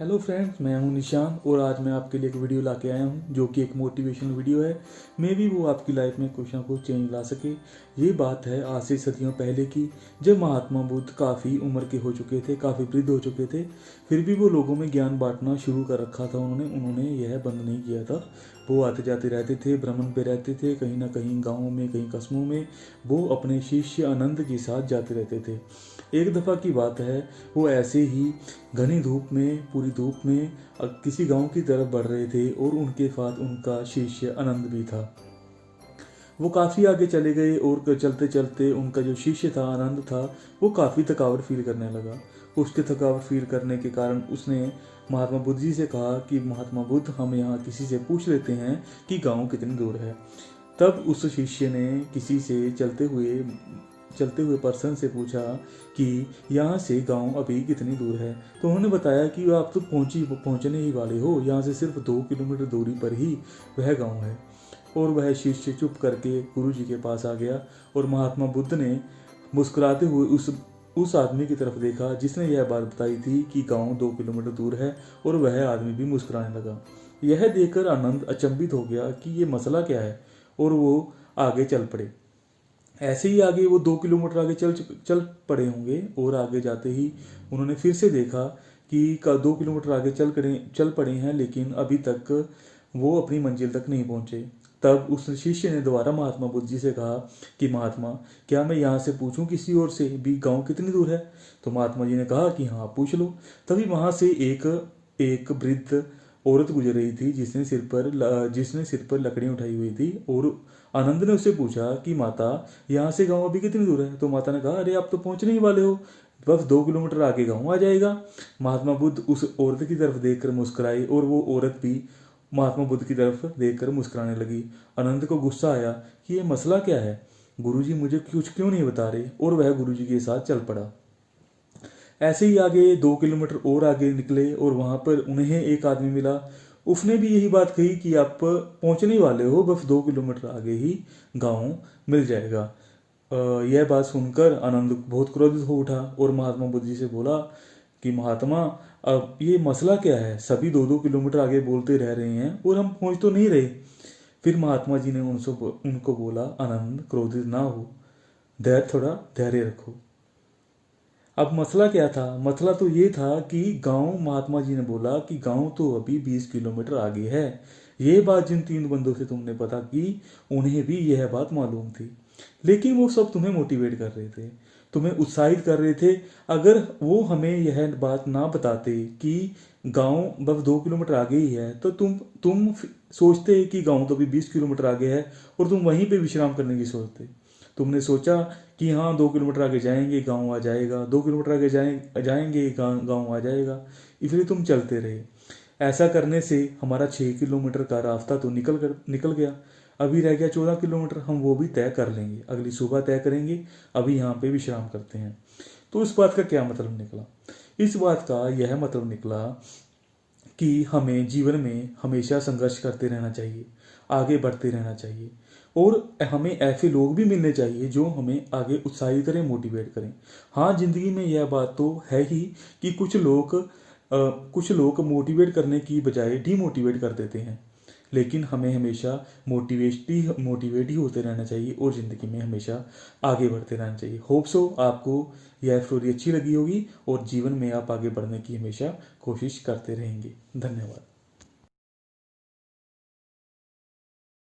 Hello friends, मैं हूं निशान और आज मैं आपके लिए एक वीडियो ला के आया हूं जो कि एक मोटिवेशनल वीडियो है। मे बी वो आपकी लाइफ में कुछ ना कुछ चेंज ला सके। ये बात है आज से सदियों पहले की, जब महात्मा बुद्ध काफ़ी उम्र के हो चुके थे, काफ़ी वृद्ध हो चुके थे। फिर भी वो लोगों में ज्ञान बांटना शुरू कर रखा था उन्होंने यह बंद नहीं किया था। वो आते जाते रहते थे, भ्रमण पे रहते थे, कहीं ना कहीं गाँवों में, कहीं कस्बों में। वो अपने शिष्य आनंद के साथ जाते रहते थे। एक दफ़ा की बात है, वो ऐसे ही घनी धूप में, पूरी धूप में किसी गांव की तरफ बढ़ रहे थे और उनके साथ उनका शिष्य आनंद भी था। वो काफ़ी आगे चले गए और चलते चलते उनका जो शिष्य था, आनंद था, वो काफ़ी थकावट फील करने लगा। उसके थकावट फील करने के कारण उसने महात्मा बुद्ध जी से कहा कि महात्मा बुद्ध, हम यहाँ किसी से पूछ लेते हैं कि गांव कितनी दूर है। तब उस शिष्य ने किसी से चलते हुए पर्सन से पूछा कि यहाँ से गांव अभी कितनी दूर है। तो उन्होंने बताया कि आप तो पहुँचने ही वाले हो, यहाँ से सिर्फ 2 किलोमीटर दूरी पर ही वह गांव है। और वह शिष्य चुप करके गुरु जी के पास आ गया और महात्मा बुद्ध ने मुस्कुराते हुए उस आदमी की तरफ देखा जिसने यह बात बताई थी कि गांव 2 किलोमीटर दूर है, और वह आदमी भी मुस्कुराने लगा। यह देखकर आनंद अचंभित हो गया कि ये मसला क्या है, और वो आगे चल पड़े। ऐसे ही आगे वो 2 किलोमीटर आगे चल पड़े होंगे और आगे जाते ही उन्होंने फिर से देखा कि 2 किलोमीटर आगे चल पड़े हैं, लेकिन अभी तक वो अपनी मंजिल तक नहीं पहुंचे। तब उस शिष्य ने दोबारा महात्मा बुद्ध जी से कहा कि महात्मा, क्या मैं यहाँ से पूछूं किसी और से भी गांव कितनी दूर है? तो महात्मा जी ने कहा कि हाँ, पूछ लो। तभी वहां से एक वृद्ध औरत गुजर रही थी जिसने सिर पर लकड़ियां उठाई हुई थी। और आनंद ने उससे पूछा कि माता, यहाँ से गांव अभी कितनी दूर है? तो माता ने कहा, अरे आप तो पहुंचने ही वाले हो, बस 2 किलोमीटर आगे गांव आ जाएगा। महात्मा बुद्ध उस औरत की तरफ देखकर मुस्कुराए और वो औरत भी महात्मा बुद्ध की तरफ देखकर मुस्कुराने लगी। आनंद को गुस्सा आया कि ये मसला क्या है, गुरुजी मुझे कुछ क्यों नहीं बता रहे, और वह गुरुजी के साथ चल पड़ा। ऐसे ही आगे 2 किलोमीटर और आगे निकले और वहां पर उन्हें एक आदमी मिला। उसने भी यही बात कही कि आप पहुंचने वाले हो, बस 2 किलोमीटर आगे ही गांव मिल जाएगा। यह बात सुनकर आनंद बहुत क्रोधित हो उठा और महात्मा बुद्ध जी से बोला कि महात्मा, अब ये मसला क्या है, सभी 2-2 किलोमीटर आगे बोलते रह रहे हैं और हम पहुंच तो नहीं रहे। फिर महात्मा जी ने उनको बोला, आनंद, क्रोधित ना हो, थोड़ा धैर्य रखो। अब मसला क्या था? मसला तो ये था कि गांव, महात्मा जी ने बोला कि गांव तो अभी 20 किलोमीटर आगे है। ये बात जिन 3 बंदों से तुमने पता की, उन्हें भी यह बात मालूम थी, लेकिन वो सब तुम्हें मोटिवेट कर रहे थे, तुम्हें उत्साहित कर रहे थे। अगर वो हमें यह बात ना बताते कि गांव बस 2 किलोमीटर आगे ही है, तो तुम सोचते कि गांव तो अभी 20 किलोमीटर आगे है और तुम वहीं पे विश्राम करने की सोचते। तुमने सोचा कि हाँ, 2 किलोमीटर आगे जाएंगे गांव आ जाएगा, 2 किलोमीटर आगे जाएंगे गांव आ जाएगा, इसलिए तुम चलते रहे। ऐसा करने से हमारा 6 किलोमीटर का रास्ता तो निकल गया। अभी रह गया 14 किलोमीटर, हम वो भी तय कर लेंगे, अगली सुबह तय करेंगे, अभी यहाँ पे विश्राम करते हैं। तो इस बात का क्या मतलब निकला? इस बात का यह मतलब निकला कि हमें जीवन में हमेशा संघर्ष करते रहना चाहिए, आगे बढ़ते रहना चाहिए, और हमें ऐसे लोग भी मिलने चाहिए जो हमें आगे उत्साहित करें, मोटिवेट करें। हाँ, जिंदगी में यह बात तो है ही कि कुछ लोग मोटिवेट करने की बजाय डीमोटिवेट कर देते हैं, लेकिन हमें हमेशा मोटिवेट ही होते रहना चाहिए और ज़िंदगी में हमेशा आगे बढ़ते रहना चाहिए। होप सो आपको यह स्टोरी अच्छी लगी होगी और जीवन में आप आगे बढ़ने की हमेशा कोशिश करते रहेंगे। धन्यवाद।